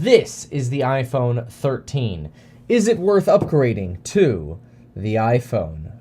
This is the iPhone 13. Is it worth upgrading to the iPhone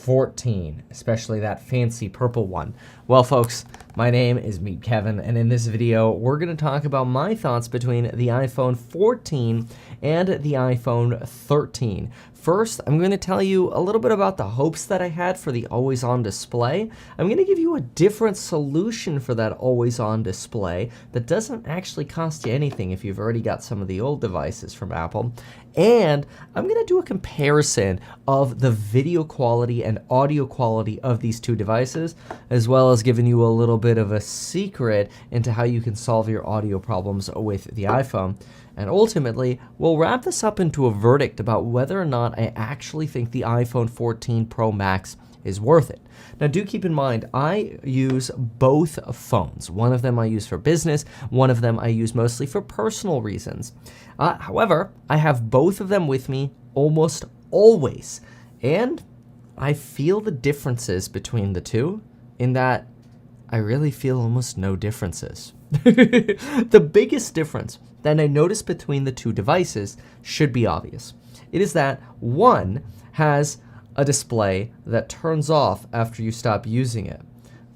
14, especially that fancy purple one? Well, folks, my name is Meet Kevin, and in this video, we're going to talk about my thoughts between the iPhone 14 and the iPhone 13. First, I'm going to tell you a little bit about the hopes that I had for the always-on display. I'm going to give you a different solution for that always-on display that doesn't actually cost you anything if you've already got some of the old devices from Apple. And I'm going to do a comparison of the video quality and audio quality of these two devices, as well as giving you a little bit of a secret into how you can solve your audio problems with the iPhone. And ultimately, we'll wrap this up into a verdict about whether or not I actually think the iPhone 14 Pro Max is worth it. Now, do keep in mind, I use both phones. One of them I use for business, one of them I use mostly for personal reasons. However, I have both of them with me almost always, and I feel the differences between the two in that I really feel almost no differences. The biggest difference that I notice between the two devices should be obvious. It is that one has a display that turns off after you stop using it.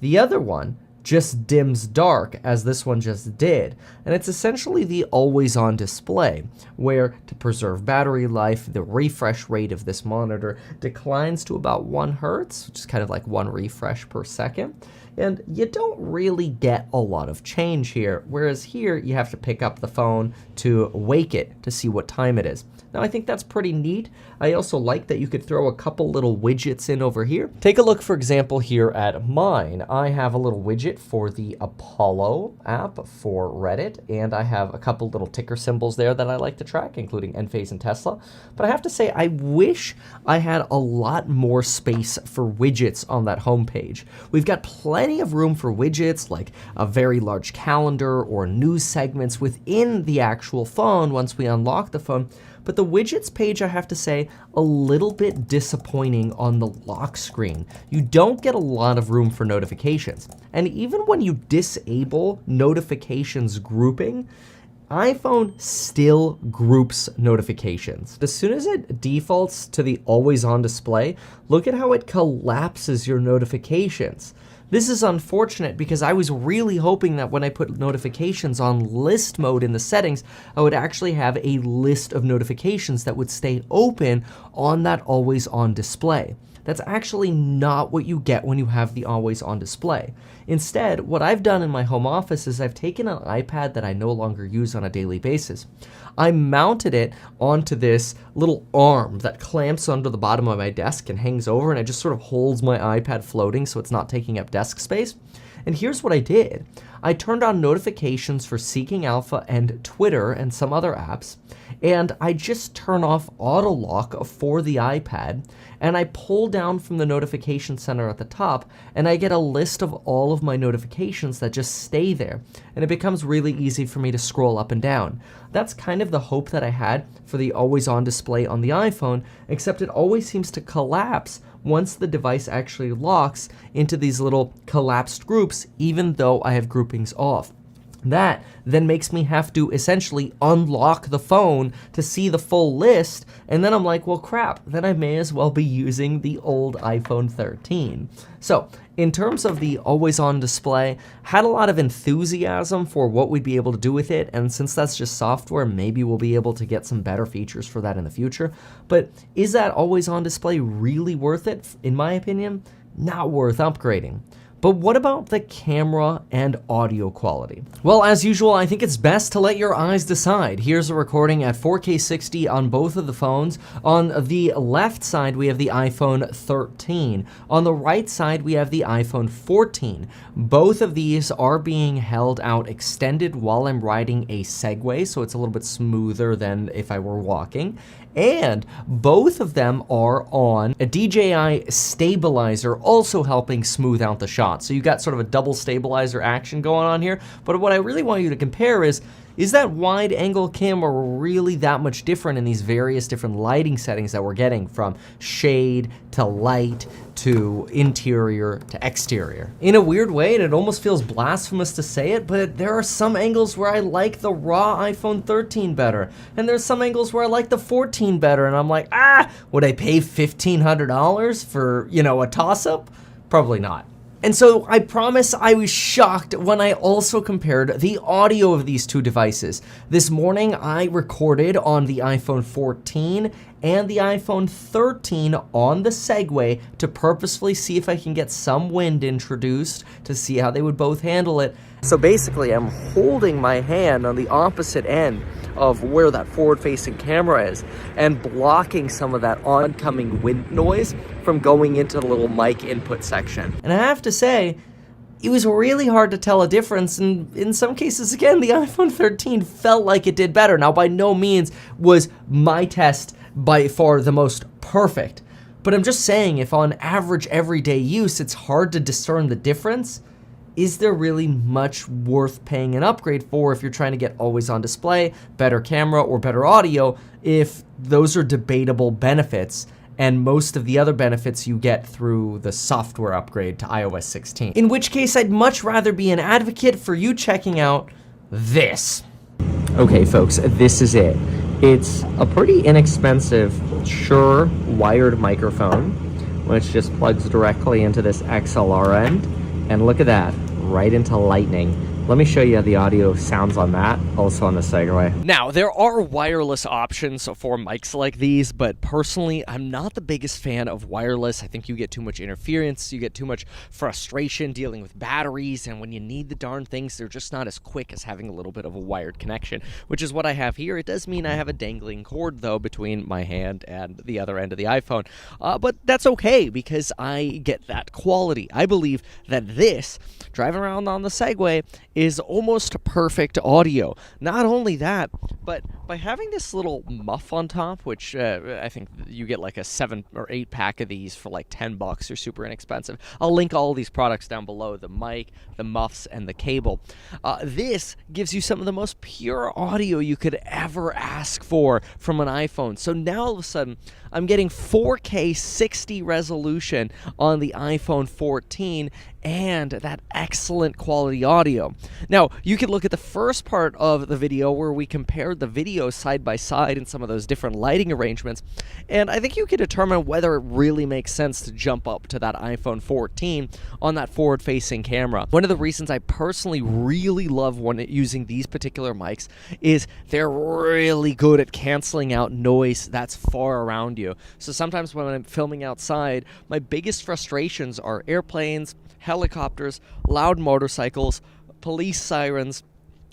The other one just dims dark, as this one just did, and it's essentially the always-on display, where to preserve battery life, the refresh rate of this monitor declines to about 1 Hertz, which is kind of like 1 refresh per second. And you don't really get a lot of change here, whereas here you have to pick up the phone to wake it to see what time it is. Now, I think that's pretty neat. I also like that you could throw a couple little widgets in over here. Take a look, for example, here at mine. I have a little widget for the Apollo app for Reddit, and I have a couple little ticker symbols there that I like to track, including Enphase and Tesla. But I have to say, I wish I had a lot more space for widgets on that homepage. We've got plenty of room for widgets, like a very large calendar or news segments within the actual phone once we unlock the phone. But the widgets page, I have to say, a little bit disappointing on the lock screen. You don't get a lot of room for notifications. And even when you disable notifications grouping, iPhone still groups notifications. As soon as it defaults to the always-on display, look at how it collapses your notifications. This is unfortunate because I was really hoping that when I put notifications on list mode in the settings, I would actually have a list of notifications that would stay open on that always-on display. That's actually not what you get when you have the always-on display. Instead, what I've done in my home office is I've taken an iPad that I no longer use on a daily basis. I mounted it onto this little arm that clamps under the bottom of my desk and hangs over, and it just sort of holds my iPad floating so it's not taking up desk space. And here's what I did. I turned on notifications for Seeking Alpha and Twitter and some other apps, and I just turn off auto lock for the iPad, and I pull down from the notification center at the top, and I get a list of all of my notifications that just stay there, and it becomes really easy for me to scroll up and down. That's kind of the hope that I had for the always-on display on the iPhone, except it always seems to collapse once the device actually locks into these little collapsed groups, even though I have groupings off. That then makes me have to essentially unlock the phone to see the full list, and then I'm like, well, crap, then I may as well be using the old iPhone 13. So, in terms of the always-on display, had a lot of enthusiasm for what we'd be able to do with it, and since that's just software, maybe we'll be able to get some better features for that in the future. But is that always-on display really worth it? In my opinion, not worth upgrading. But what about the camera and audio quality? Well, as usual, I think it's best to let your eyes decide. Here's a recording at 4K 60 on both of the phones. On the left side, we have the iPhone 13. On the right side, we have the iPhone 14. Both of these are being held out extended while I'm riding a Segway, so it's a little bit smoother than if I were walking. And both of them are on a DJI stabilizer, also helping smooth out the shot. So you got sort of a double stabilizer action going on here. But what I really want you to compare is, Is that wide angle camera really that much different in these various different lighting settings that we're getting, from shade to light to interior to exterior? In a weird way, and it almost feels blasphemous to say it, but there are some angles where I like the raw iPhone 13 better, and there's some angles where I like the 14 better, and I'm like, would I pay $1,500 for, a toss-up? Probably not. And so I promise I was shocked when I also compared the audio of these two devices. This morning I recorded on the iPhone 14 and the iPhone 13 on the Segway to purposefully see if I can get some wind introduced to see how they would both handle it. So basically I'm holding my hand on the opposite end of where that forward-facing camera is and blocking some of that oncoming wind noise from going into the little mic input section. And I have to say, it was really hard to tell a difference, and in some cases, again, the iPhone 13 felt like it did better. Now, by no means was my test by far the most perfect, but I'm just saying, if on average everyday use, it's hard to discern the difference, is there really much worth paying an upgrade for if you're trying to get always on display, better camera, or better audio, if those are debatable benefits, and most of the other benefits you get through the software upgrade to iOS 16? In which case, I'd much rather be an advocate for you checking out this. Okay, folks, this is it. It's a pretty inexpensive Shure wired microphone, which just plugs directly into this XLR end. And look at that, right into Lightning. Let me show you how the audio sounds on that, also on the Segway. Now, there are wireless options for mics like these, but personally, I'm not the biggest fan of wireless. I think you get too much interference, you get too much frustration dealing with batteries, and when you need the darn things, they're just not as quick as having a little bit of a wired connection, which is what I have here. It does mean I have a dangling cord, though, between my hand and the other end of the iPhone, but that's okay, because I get that quality. I believe that this, driving around on the Segway, is almost perfect audio. Not only that, but by having this little muff on top, which I think you get like a 7 or 8 pack of these for like $10. They're super inexpensive. I'll link all these products down below, the mic, the muffs, and the cable. This gives you some of the most pure audio you could ever ask for from an iPhone. So now all of a sudden, I'm getting 4K 60 resolution on the iPhone 14 and that excellent quality audio. Now, you could look at the first part of the video where we compared the video side by side in some of those different lighting arrangements, and I think you could determine whether it really makes sense to jump up to that iPhone 14 on that forward-facing camera. One of the reasons I personally really love using these particular mics is they're really good at canceling out noise that's far around you. So sometimes when I'm filming outside, my biggest frustrations are airplanes, helicopters, loud motorcycles, police sirens,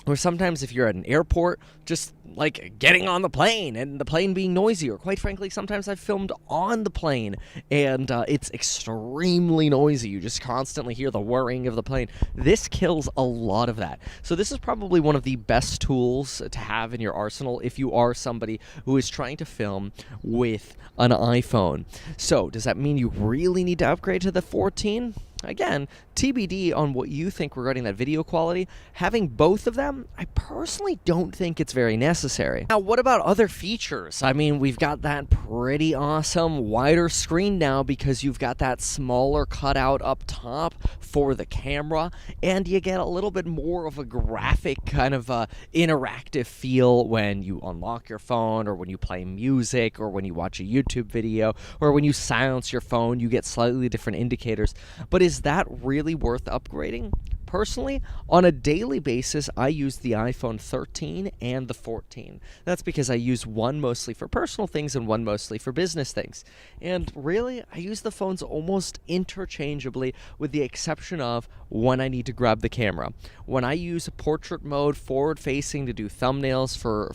or sometimes if you're at an airport, just like getting on the plane and the plane being noisy, or quite frankly, sometimes I've filmed on the plane and it's extremely noisy. You just constantly hear the whirring of the plane. This kills a lot of that. So this is probably one of the best tools to have in your arsenal if you are somebody who is trying to film with an iPhone. So does that mean you really need to upgrade to the 14? Again, TBD on what you think regarding that video quality. Having both of them, I personally don't think it's very necessary. Now, what about other features? I mean, we've got that pretty awesome wider screen now because you've got that smaller cutout up top for the camera, and you get a little bit more of a graphic kind of interactive feel when you unlock your phone, or when you play music, or when you watch a YouTube video, or when you silence your phone. You get slightly different indicators. But is that really worth upgrading? Personally, on a daily basis, I use the iPhone 13 and the 14. That's because I use one mostly for personal things and one mostly for business things. And really, I use the phones almost interchangeably, with the exception of when I need to grab the camera. When I use portrait mode, forward-facing, to do thumbnails for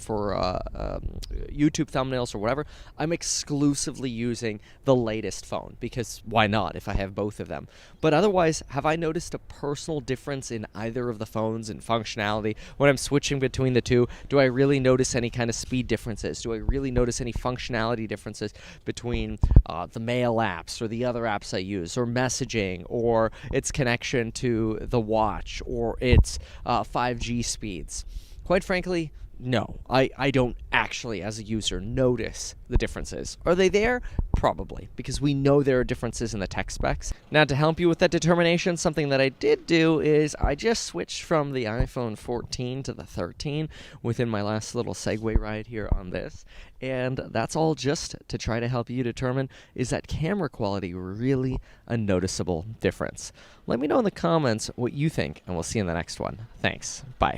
YouTube thumbnails or whatever, I'm exclusively using the latest phone, because why not if I have both of them? But otherwise, have I noticed a personal difference in either of the phones and functionality when I'm switching between the two? Do I really notice any kind of speed differences? Do I really notice any functionality differences between the mail apps or the other apps I use, or messaging, or its connection to the watch, or its 5G speeds? Quite frankly, no, I don't actually, as a user, notice the differences. Are they there? Probably, because we know there are differences in the tech specs. Now, to help you with that determination, something that I did do is I just switched from the iPhone 14 to the 13 within my last little segue ride here on this. And that's all just to try to help you determine, is that camera quality really a noticeable difference? Let me know in the comments what you think, and we'll see you in the next one. Thanks. Bye.